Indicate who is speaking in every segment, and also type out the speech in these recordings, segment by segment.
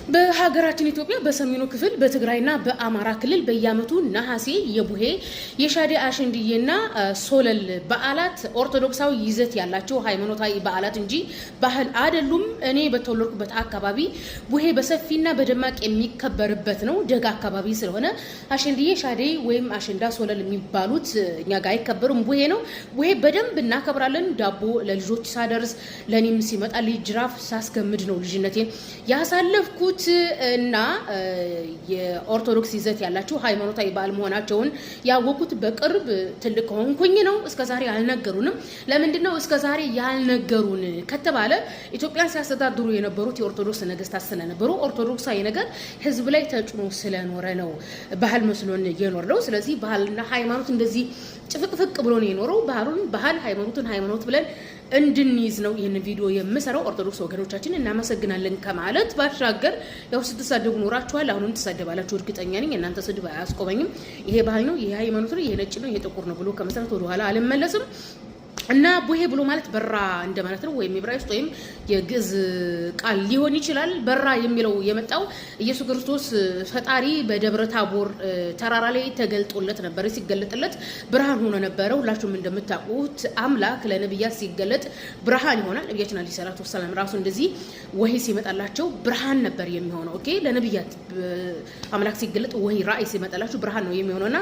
Speaker 1: በሀገራችን ኢትዮጵያ በሰሜኑ ክፍል በትግራይና በአማራ ክልል በየዓመቱ ነሐሴ የቡሄ የሻዴ አሸንድዬና ሶለል በዓላት ኦርቶዶክሳዊ ይዘት ያላቸው ሃይማኖታዊ በዓላት እንጂ ባህል አይደሉም። እኔ በተወለድኩበት አካባቢ ቡሄ በሰፊና በደማቅ የሚከበርበት ነው። ደጋ አካባቢ ስለሆነ አሸንድዬ፣ ሻዴ ወይም አሸንዳ፣ ሶለል የሚባሉት እኛ ጋር አይከበሩም። ቡሄ ነው። ቡሄ በደንብ እናከብራለን። ዳቦ ለልጆች ሳደርስ ለኔም ሲመጣ ጅራፍ ሳስገምድ ነው ልጅነቴን ያሳለፍኩት እና የኦርቶዶክስ ይዘት ያላቸው ሃይማኖታዊ በዓል መሆናቸውን ያወቁት በቅርብ ትልቅ ሆንኩኝ ነው። እስከዛሬ አልነገሩንም። ለምንድነው እስከዛሬ ያልነገሩን ከተባለ ኢትዮጵያን ሲያስተዳድሩ የነበሩት የኦርቶዶክስ ነገስታት ስለነበሩ ኦርቶዶክሳዊ ነገር ህዝብ ላይ ተጭኖ ስለኖረ ነው ባህል መስሎን የኖረው። ስለዚህ ባህልና ሃይማኖት እንደዚህ ጭፍቅፍቅ ብሎ ነው የኖረው። ባህል ሃይማኖትን ሃይማኖት ብለን እንድንይዝ ነው ይህን ቪዲዮ የምሰራው። ኦርቶዶክስ ወገኖቻችን እናመሰግናለን ከማለት ባሻገር ያው ስትሳደቡ ኖራችኋል፣ አሁንም ትሳደባላችሁ እርግጠኛ ነኝ። እናንተ ስድብ አያስቆመኝም። ይሄ ባህል ነው፣ ይሄ ሃይማኖት ነው፣ ይሄ ነጭ ነው፣ ይሄ ጥቁር ነው ብሎ ከመሰረት ወደ ኋላ አልመለስም። እና ቡሄ ብሎ ማለት በራ እንደማለት ነው፣ ወይም ዕብራይስጥ ወይም የግዕዝ ቃል ሊሆን ይችላል። በራ የሚለው የመጣው ኢየሱስ ክርስቶስ ፈጣሪ በደብረ ታቦር ተራራ ላይ ተገልጦለት ነበር። ሲገለጥለት ብርሃን ሆኖ ነበር። ሁላችሁም እንደምታውቁት አምላክ ለነብያት ሲገለጥ ብርሃን ይሆናል። ነብያችን አለይሂ ሰላቱ ወሰለም ራሱ እንደዚህ ወህይ ሲመጣላቸው ብርሃን ነበር የሚሆነው። ኦኬ፣ ለነብያት አምላክ ሲገለጥ ወህይ ራእይ ሲመጣላቸው ብርሃን ነው የሚሆነውና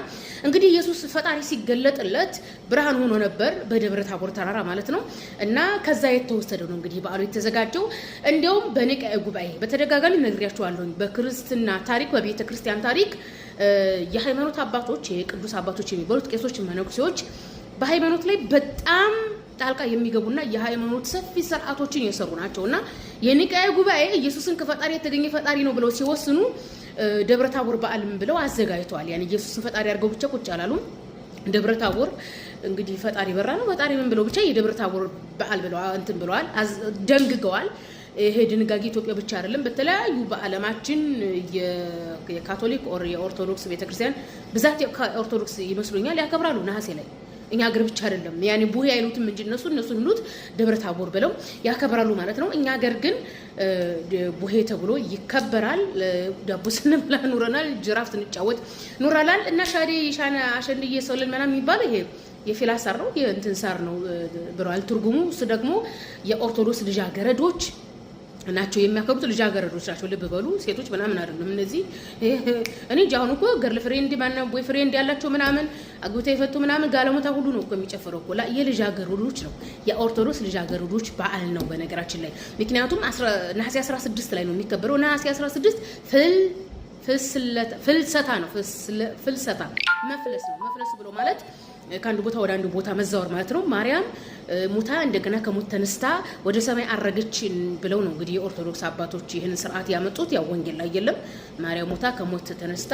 Speaker 1: እንግዲህ ኢየሱስ ፈጣሪ ሲገለጥለት ብርሃን ሆኖ ነበር በደብረ ታቦር ተራራ ማለት ነው። እና ከዛ የተወሰደው ነው እንግዲህ በዓሉ የተዘጋጀው። እንዲያውም በኒቅያ ጉባኤ በተደጋጋሚ ነግሬያችኋለሁ። በክርስትና ታሪክ፣ በቤተ ክርስቲያን ታሪክ የሃይማኖት አባቶች፣ የቅዱስ አባቶች የሚባሉት ቄሶች፣ መነኩሴዎች በሃይማኖት ላይ በጣም ጣልቃ የሚገቡና የሃይማኖት ሰፊ ስርዓቶችን የሰሩ ናቸውና የኒቅያ ጉባኤ ኢየሱስን ከፈጣሪ የተገኘ ፈጣሪ ነው ብለው ሲወስኑ ደብረ ታቦር በዓልም ብለው አዘጋጅተዋል። ያን ኢየሱስን ፈጣሪ አድርገው ብቻ ቁጭ አላሉም። ደብረ ታቦር እንግዲህ ፈጣሪ በራ ነው ፈጣሪ ምን ብለው ብቻ የደብረ ታቦር በዓል ብለው እንትን ብለዋል፣ ደንግገዋል። ይሄ ድንጋጌ ኢትዮጵያ ብቻ አይደለም፣ በተለያዩ በዓለማችን የካቶሊክ ኦር የኦርቶዶክስ ቤተክርስቲያን ብዛት ኦርቶዶክስ ይመስሉኛል ያከብራሉ ነሐሴ ላይ። እኛ ሀገር ብቻ አይደለም ያኔ ቡሄ አይሉትም እንጂ እነሱ የሚሉት ደብረ ታቦር ብለው ያከብራሉ ማለት ነው። እኛ ሀገር ግን ቡሄ ተብሎ ይከበራል። ዳቦ ስንበላ ኑረናል፣ ጅራፍ ስንጫወት ኑራላል። እና ሻዴ አሸንድዬ ሶለል ምናምን የሚባለው ይሄ የፊላ ሳር ነው፣ የእንትን ሳር ነው ብለዋል ትርጉሙ። እሱ ደግሞ የኦርቶዶክስ ልጃገረዶች ናቸው የሚያከብሩት። ልጃገረዶች ናቸው፣ ልብ በሉ፣ ሴቶች ምናምን አይደለም እነዚህ። እኔ አሁን እኮ ገርል ፍሬንድ ማና ቦይ ፍሬንድ ያላቸው ምናምን አግብተው የፈቱ ምናምን ጋለሞታ ሁሉ ነው እኮ የሚጨፍረው እኮ። የልጃገረዶች ነው፣ የኦርቶዶክስ ልጃገረዶች በዓል ነው በነገራችን ላይ። ምክንያቱም ነሐሴ 16 ላይ ነው የሚከበረው። ነሐሴ 16 ፍልሰታ ነው። ፍልሰታ መፍለስ ነው። መፍለስ ብሎ ማለት ከአንድ ቦታ ወደ አንድ ቦታ መዛወር ማለት ነው። ማርያም ሙታ እንደገና ከሞት ተነስታ ወደ ሰማይ አረገች ብለው ነው እንግዲህ የኦርቶዶክስ አባቶች ይህን ስርዓት ያመጡት። ያው ወንጌል ላይ የለም ማርያም ሙታ ከሞት ተነስታ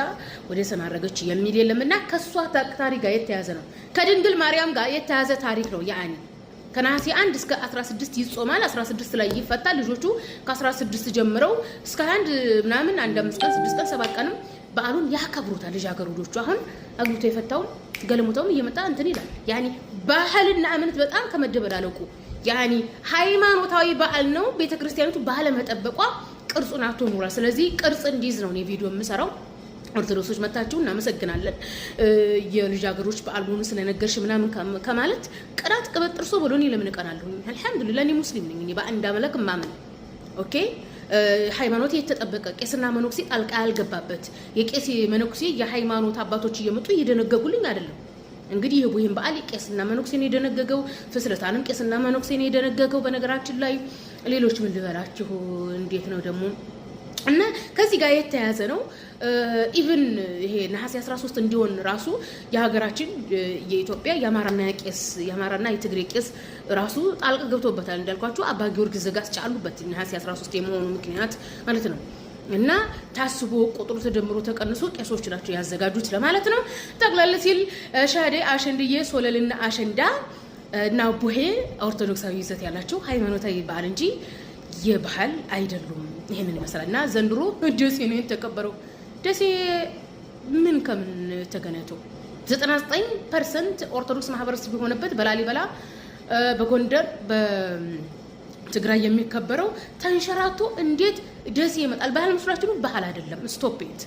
Speaker 1: ወደ ሰማይ አረገች የሚል የለምና ከሷ ታሪክ ጋር የተያዘ ነው። ከድንግል ማርያም ጋር የተያዘ ታሪክ ነው። ያኒ ከነሐሴ 1 እስከ 16 ይጾማል። 16 ላይ ይፈታል። ልጆቹ ከ16 ጀምረው እስከ 1 ምናምን 1 5 ቀን 6 ቀን 7 ቀንም በዓሉን ያከብሩታል ልጃገረዶቹ። አሁን አግብቶ የፈታውን ገለሞታውም እየመጣ እንትን ይላል። ያኒ ባህልና እምነት በጣም ከመደበላለቁ ያኒ ሃይማኖታዊ በዓል ነው። ቤተክርስቲያኒቱ ባለመጠበቋ ቅርጹን አቶ ኑራ። ስለዚህ ቅርጽ እንዲይዝ ነው እኔ ቪዲዮ የምሰራው። ኦርቶዶክሶች መታችሁ እናመሰግናለን። የልጃገረዶች በዓል መሆኑን ስለነገርሽ ምናምን ከማለት ቅራት ቅበጥርሶ ብሎ እኔ ለምን እቀናለሁ? አልሐምዱሊላህ እኔ ሙስሊም ነኝ። እኔ በአንድ አምላክ ማመን ኦኬ። ሃይማኖት የተጠበቀ ቄስና መነኩሴ ጣልቃ ያልገባበት የቄስ መነኩሴ የሃይማኖት አባቶች እየመጡ እየደነገጉልኝ አይደለም። እንግዲህ የቡሄን በዓል ቄስና መነኩሴ ነው የደነገገው። ፍስለታንም ቄስና መነኩሴ ነው የደነገገው። በነገራችን ላይ ሌሎች ምን ልበላችሁ እንዴት ነው ደግሞ እና ከዚህ ጋር የተያያዘ ነው። ኢቭን ይሄ ነሐሴ 13 እንዲሆን ራሱ የሀገራችን የኢትዮጵያ የአማራና የትግሬ ቄስ ራሱ ጣልቃ ገብቶበታል። እንዳልኳችሁ አባ ጊዮርጊስ ዘጋስጫ አሉበት ነሐሴ 13 የመሆኑ ምክንያት ማለት ነው። እና ታስቦ ቁጥሩ ተደምሮ ተቀንሶ ቄሶች ናቸው ያዘጋጁት ለማለት ነው። ጠቅላላ ሲል ሻዴ አሸንድዬ ሶለልና አሸንዳ እና ቡሄ ኦርቶዶክሳዊ ይዘት ያላቸው ሃይማኖታዊ በዓል እንጂ የባህል አይደሉም። ይሄንን ይመስላል። እና ዘንድሮ ደሴ ነው የተከበረው። ደሴ ምን ከምን ተገናኝቶ 99% ኦርቶዶክስ ማህበረሰብ ቢሆንበት በላሊበላ፣ በጎንደር፣ ትግራይ የሚከበረው ተንሸራቶ እንዴት ደስ ይመጣል? ባህል መስራችሁ ነው? ባህል አይደለም። ስቶፕ ኢት።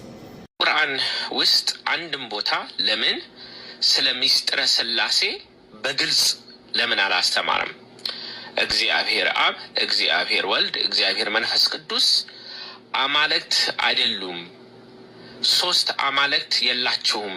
Speaker 2: ቁርአን ውስጥ አንድም ቦታ ለምን ስለ ሚስጥረ ስላሴ በግልጽ ለምን አላስተማረም? እግዚአብሔር አብ፣ እግዚአብሔር ወልድ፣ እግዚአብሔር መንፈስ ቅዱስ አማልክት አይደሉም፣ ሶስት አማልክት የላቸውም።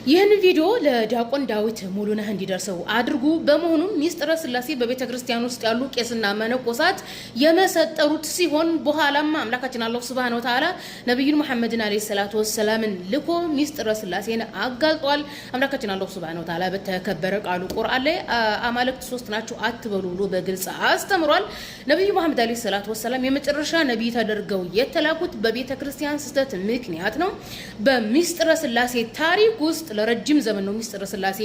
Speaker 1: ይህን ቪዲዮ ለዲያቆን ዳዊት ሙሉነህ እንዲደርሰው አድርጉ። በመሆኑም ሚስጥረ ስላሴ በቤተ ክርስቲያን ውስጥ ያሉ ቄስና መነኮሳት የመሰጠሩት ሲሆን በኋላም አምላካችን አላህ ሱብሃነሁ ወተዓላ ነብዩን መሐመድን አለይሂ ሰላቱ ወሰላምን ልኮ ሚስጥረ ስላሴን አጋልጧል። አምላካችን አላህ ሱብሃነሁ ወተዓላ በተከበረ ቃሉ ቁርአን ላይ አማልክት ሶስት ናቸው አትበሉ ብሎ በግልጽ አስተምሯል። ነብዩ መሐመድ አለይሂ ሰላቱ ወሰላም የመጨረሻ ነብይ ተደርገው የተላኩት በቤተ ክርስቲያን ስህተት ምክንያት ነው። በሚስጥረ ስላሴ ታሪክ ውስጥ ለረጅም ዘመን ነው ሚስጥረ ስላሴ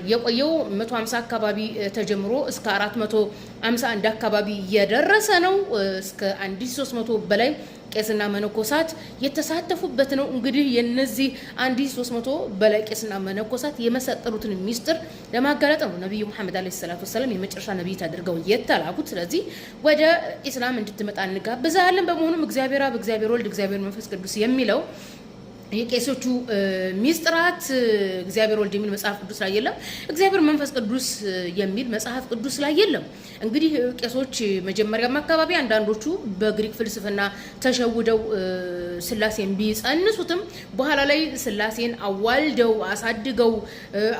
Speaker 1: የቆየው 150 አካባቢ ተጀምሮ እስከ 451 አካባቢ የደረሰ ነው። እስከ 1300 በላይ ቄስና መነኮሳት የተሳተፉበት ነው። እንግዲህ የነዚህ 1300 በላይ ቄስና መነኮሳት የመሰጠሩትን ሚስጥር ለማጋለጥ ነው ነብዩ መሐመድ አለይሂ ሰላቱ ወሰለም የመጨረሻ ነብይ ተደርገው የተላኩት። ስለዚህ ወደ ኢስላም እንድትመጣ እንጋብዛለን። በመሆኑም እግዚአብሔር አብ፣ እግዚአብሔር ወልድ፣ እግዚአብሔር መንፈስ ቅዱስ የሚለው የቄሶቹ ሚስጥራት እግዚአብሔር ወልድ የሚል መጽሐፍ ቅዱስ ላይ የለም። እግዚአብሔር መንፈስ ቅዱስ የሚል መጽሐፍ ቅዱስ ላይ የለም። እንግዲህ ቄሶች መጀመሪያም አካባቢ አንዳንዶቹ በግሪክ ፍልስፍና ተሸውደው ስላሴን ቢጸንሱትም በኋላ ላይ ስላሴን አዋልደው አሳድገው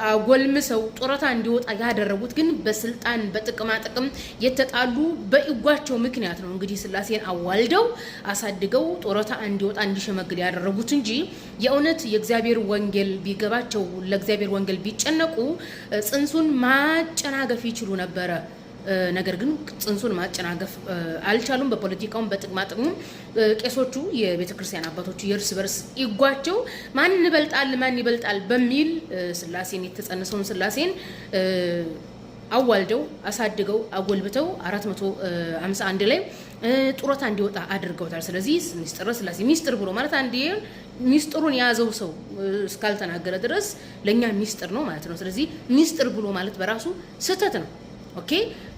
Speaker 1: አጎልምሰው ጡረታ እንዲወጣ ያደረጉት ግን በስልጣን በጥቅማ ጥቅም የተጣሉ በኢጓቸው ምክንያት ነው። እንግዲህ ስላሴን አዋልደው አሳድገው ጡረታ እንዲወጣ እንዲሸመግል ያደረጉት እንጂ የእውነት የእግዚአብሔር ወንጌል ቢገባቸው ለእግዚአብሔር ወንጌል ቢጨነቁ ጽንሱን ማጨናገፍ ይችሉ ነበረ። ነገር ግን ጽንሱን ማጨናገፍ አልቻሉም። በፖለቲካውም በጥቅማ ጥቅሙም ቄሶቹ የቤተ ክርስቲያን አባቶቹ የእርስ በርስ ይጓቸው ማን ይበልጣል በሚል ስላሴን የተጸነሰውን ስላሴን አዋልደው አሳድገው አጎልብተው 451 ላይ ጡረታ እንዲወጣ አድርገውታል። ስለዚህ ሚስጥረ ስላሴ ሚስጥር ብሎ ማለት አንዴ ሚስጥሩን ያዘው ሰው እስካልተናገረ ድረስ ለኛ ሚስጥር ነው ማለት ነው። ስለዚህ ሚስጥር ብሎ ማለት በራሱ ስህተት ነው። ኦኬ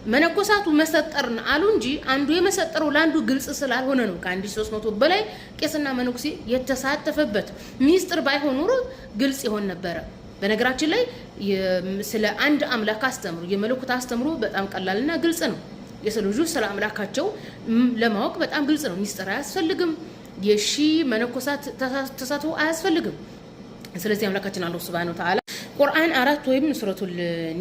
Speaker 1: መነኮሳቱ መሰጠርን አሉ እንጂ አንዱ የመሰጠረው ለአንዱ ግልጽ ስላልሆነ ነው ከ1300 በላይ ቄስና መነኩሴ የተሳተፈበት። ሚስጥር ባይሆን ኑሮ ግልጽ ይሆን ነበረ። በነገራችን ላይ ስለ አንድ አምላክ አስተምሩ የመለኮት አስተምሩ በጣም ቀላልና ግልጽ ነው። የሰው ልጆች ስለ አምላካቸው ለማወቅ በጣም ግልጽ ነው። ሚስጥር አያስፈልግም። የሺ መነኮሳት ተሳትፎ አያስፈልግም። ስለዚህ አምላካችን አላህ ሱብሃነሁ ወተዓላ ቁርአን 4 ወይም ሱረቱል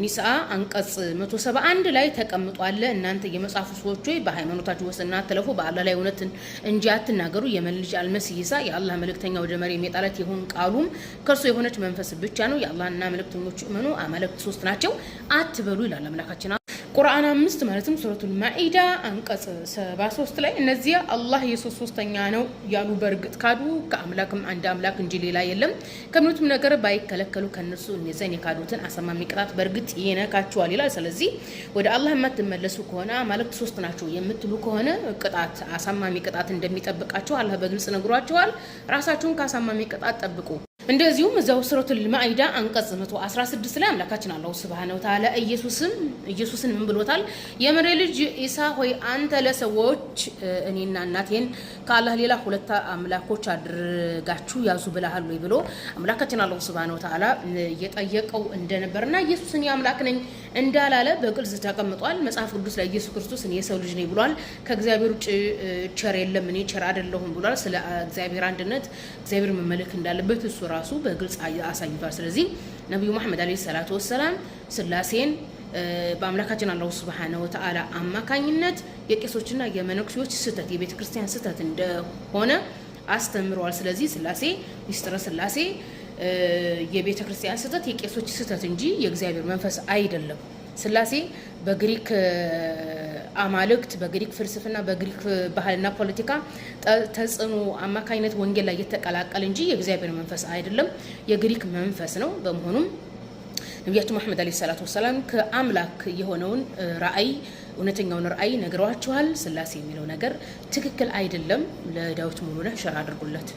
Speaker 1: ኒሳ አንቀጽ 171 ላይ ተቀምጧል። እናንተ የመጽሐፉ ሰዎች ሆይ በሃይማኖታችሁ ወሰንና አትለፉ፣ በአላህ ላይ እውነትን እንጂ አትናገሩ። የመልጅ አልመሲህ ኢሳ የአላህ መልእክተኛ ወደ መርየም የጣላት ይሁን ቃሉም ከርሱ የሆነች መንፈስ ብቻ ነው። የአላህና መልእክተኞቹ እመኑ፣ አማልክት ሶስት ናቸው አትበሉ ይላል አምላካችን። ቁርአን 5 ማለትም ሱረቱል ማኢዳ አንቀጽ 73 ላይ እነዚያ አላህ ኢየሱስ ሶስተኛ ነው ያሉ በርግጥ ካዱ፣ ከአምላክም አንድ አምላክ እንጂ ሌላ የለም ከምንም ነገር ባይከለከሉ ከነሱ እነዚያን የካዱትን አሰማሚ ቅጣት በርግጥ ይነካቸዋል ይላል። ስለዚህ ወደ አላህ የማትመለሱ ከሆነ አማልክት ሶስት ናቸው የምትሉ ከሆነ ቅጣት አሰማሚ ቅጣት እንደሚጠብቃቸው አላህ በግልጽ ነግሯቸዋል። ራሳችሁን ከአሰማሚ ቅጣት ጠብቁ። እንደዚሁም እዛው ሱረቱል ማኢዳ አንቀጽ 116 ላይ አምላካችን አላህ ሱብሃነሁ ወተዓላ ኢየሱስን ምን ብሎታል? የመርየም ልጅ ኢሳ ሆይ አንተ ለሰዎች እኔና እናቴን ከአላህ ሌላ ሁለት አምላኮች አድርጋችሁ ያዙ ብለሃል ወይ ብሎ አምላካችን አላህ ሱብሃነሁ ወተዓላ እየጠየቀው እንደነበርና ኢየሱስን የአምላክ ነኝ እንዳላለ በግልጽ ተቀምጧል። መጽሐፍ ቅዱስ ላይ ኢየሱስ ክርስቶስ እኔ የሰው ልጅ ነኝ ብሏል። ከእግዚአብሔር ውጭ ቸር የለም፣ እኔ ቸር አይደለሁም ብሏል። ስለ እግዚአብሔር አንድነት እግዚአብሔር መመለክ እንዳለበት እሱ ራሱ በግልጽ አሳይቷል። ስለዚህ ነብዩ መሐመድ አለይሂ ሰላቱ ወሰላም ስላሴን በአምላካችን አላህ ሱብሃነሁ ወተዓላ አማካኝነት የቄሶችና የመነኩሴዎች ስህተት የቤተ ክርስቲያን ስህተት እንደሆነ አስተምረዋል። ስለዚህ ስላሴ ሚስጥረ ስላሴ የቤተ ክርስቲያን ስህተት የቄሶች ስህተት እንጂ የእግዚአብሔር መንፈስ አይደለም። ስላሴ በግሪክ አማልክት በግሪክ ፍልስፍና በግሪክ ባህልና ፖለቲካ ተጽዕኖ አማካኝነት ወንጌል ላይ የተቀላቀለ እንጂ የእግዚአብሔር መንፈስ አይደለም፣ የግሪክ መንፈስ ነው። በመሆኑም ነቢያችን መሐመድ አለይሂ ሰላቱ ወሰላም ከአምላክ የሆነውን ራእይ እውነተኛውን ራእይ ነግረዋቸዋል። ስላሴ የሚለው ነገር ትክክል አይደለም። ለዳዊት ሙሉነህ ሸር አድርጉለት።